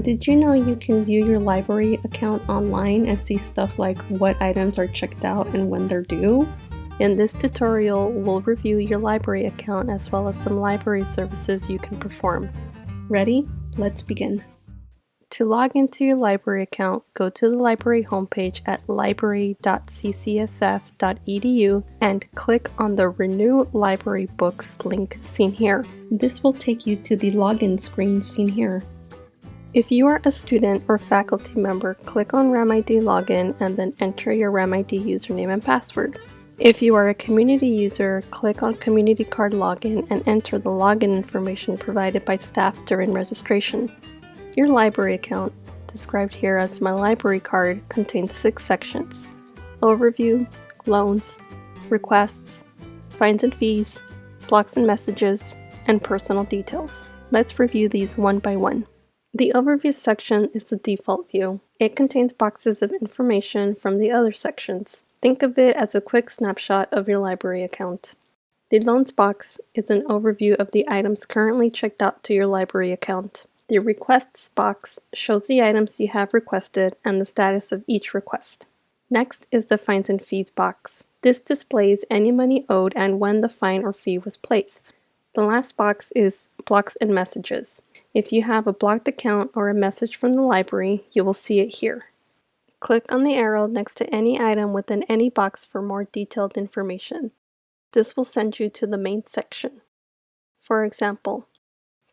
Did you know you can view your library account online and see stuff like what items are checked out and when they're due? In this tutorial, we'll review your library account as well as some library services you can perform. Ready? Let's begin. To log into your library account, go to the library homepage at library.ccsf.edu and click on the Renew Library Books link seen here. This will take you to the login screen seen here. If you are a student or faculty member, click on RAMID Login and then enter your RAMID username and password. If you are a community user, click on Community Card Login and enter the login information provided by staff during registration. Your library account, described here as My Library Card, contains 6 sections: Overview, Loans, Requests, Fines and Fees, Blocks and Messages, and Personal Details. Let's review these one by one. The Overview section is the default view. It contains boxes of information from the other sections. Think of it as a quick snapshot of your library account. The Loans box is an overview of the items currently checked out to your library account. The Requests box shows the items you have requested and the status of each request. Next is the Fines and Fees box. This displays any money owed and when the fine or fee was placed. The last box is Blocks and Messages. If you have a blocked account or a message from the library, you will see it here. Click on the arrow next to any item within any box for more detailed information. This will send you to the main section. For example,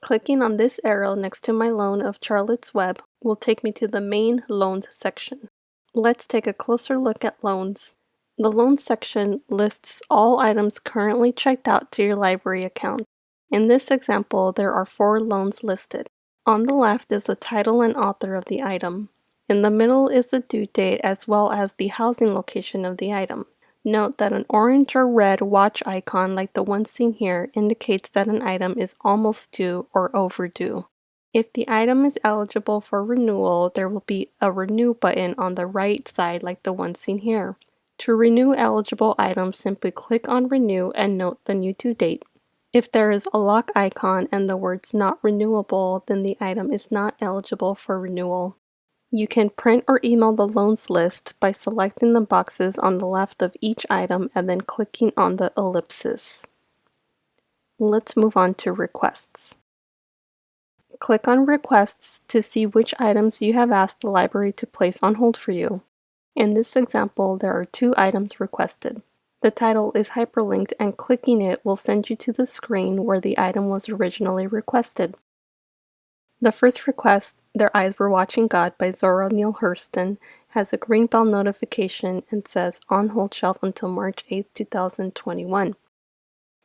clicking on this arrow next to my loan of Charlotte's Web will take me to the main Loans section. Let's take a closer look at Loans. The Loans section lists all items currently checked out to your library account. In this example, there are 4 loans listed. On the left is the title and author of the item. In the middle is the due date as well as the housing location of the item. Note that an orange or red watch icon like the one seen here indicates that an item is almost due or overdue. If the item is eligible for renewal, there will be a Renew button on the right side like the one seen here. To renew eligible items, simply click on Renew and note the new due date. If there is a lock icon and the words Not Renewable, then the item is not eligible for renewal. You can print or email the loans list by selecting the boxes on the left of each item and then clicking on the ellipsis. Let's move on to Requests. Click on Requests to see which items you have asked the library to place on hold for you. In this example, there are 2 items requested. The title is hyperlinked and clicking it will send you to the screen where the item was originally requested. The first request, Their Eyes Were Watching God by Zora Neale Hurston, has a green bell notification and says on hold shelf until March 8, 2021.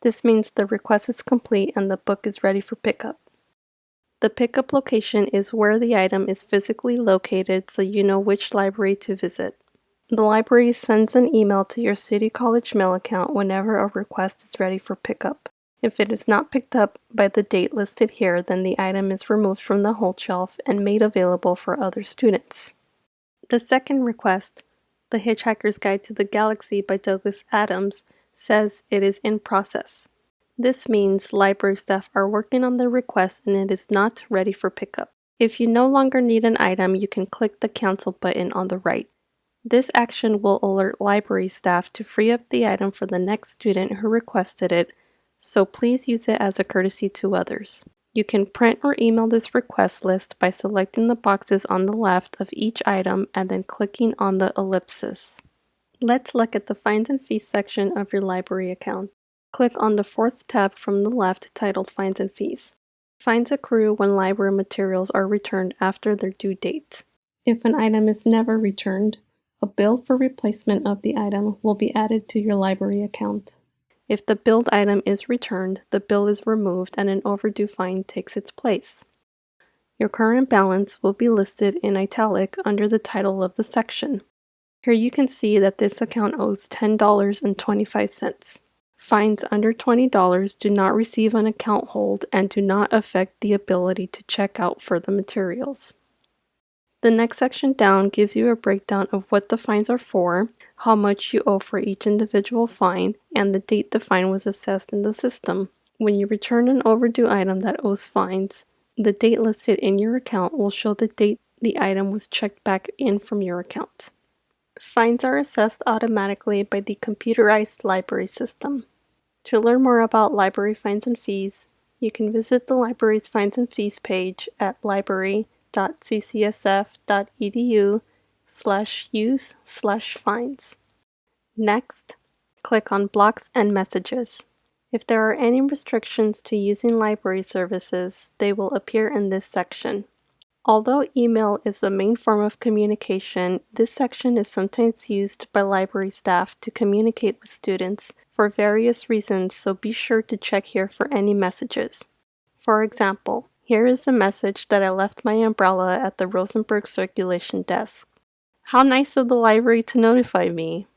This means the request is complete and the book is ready for pickup. The pickup location is where the item is physically located so you know which library to visit. The library sends an email to your City College mail account whenever a request is ready for pickup. If it is not picked up by the date listed here, then the item is removed from the hold shelf and made available for other students. The second request, The Hitchhiker's Guide to the Galaxy by Douglas Adams, says it is in process. This means library staff are working on the request and it is not ready for pickup. If you no longer need an item, you can click the Cancel button on the right. This action will alert library staff to free up the item for the next student who requested it, so please use it as a courtesy to others. You can print or email this request list by selecting the boxes on the left of each item and then clicking on the ellipsis. Let's look at the Fines and Fees section of your library account. Click on the 4th tab from the left titled Fines and Fees. Fines accrue when library materials are returned after their due date. If an item is never returned, a bill for replacement of the item will be added to your library account. If the billed item is returned, the bill is removed and an overdue fine takes its place. Your current balance will be listed in italic under the title of the section. Here you can see that this account owes $10.25. Fines under $20 do not receive an account hold and do not affect the ability to check out for the materials. The next section down gives you a breakdown of what the fines are for, how much you owe for each individual fine, and the date the fine was assessed in the system. When you return an overdue item that owes fines, The date listed in your account will show the date the item was checked back in from your account. Fines are assessed automatically by the computerized library system. To learn more about library fines and fees, you can visit the library's fines and fees page at library.ccsf.edu/use/fines. Next, click on Blocks and Messages. If there are any restrictions to using library services, they will appear in this section. Although email is the main form of communication, this section is sometimes used by library staff to communicate with students for various reasons, so be sure to check here for any messages. For example, here is a message that I left my umbrella at the Rosenberg circulation desk. How nice of the library to notify me!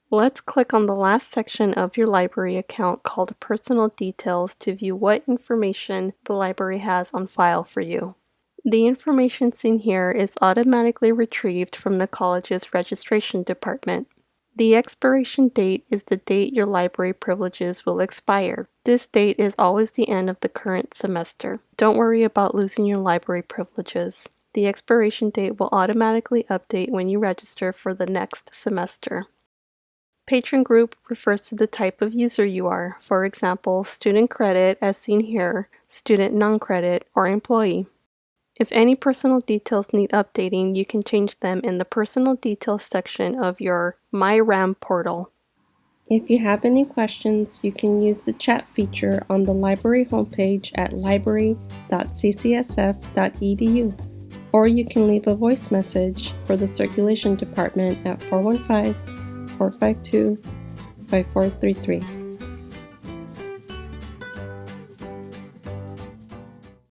Let's click on the last section of your library account called Personal Details to view what information the library has on file for you. The information seen here is automatically retrieved from the college's registration department. The expiration date is the date your library privileges will expire. This date is always the end of the current semester. Don't worry about losing your library privileges. The expiration date will automatically update when you register for the next semester. Patron group refers to the type of user you are, for example, student credit as seen here, student non-credit, or employee. If any personal details need updating, you can change them in the Personal Details section of your MyRAM portal. If you have any questions, you can use the chat feature on the library homepage at library.ccsf.edu, or you can leave a voice message for the circulation department at 415-452-5433.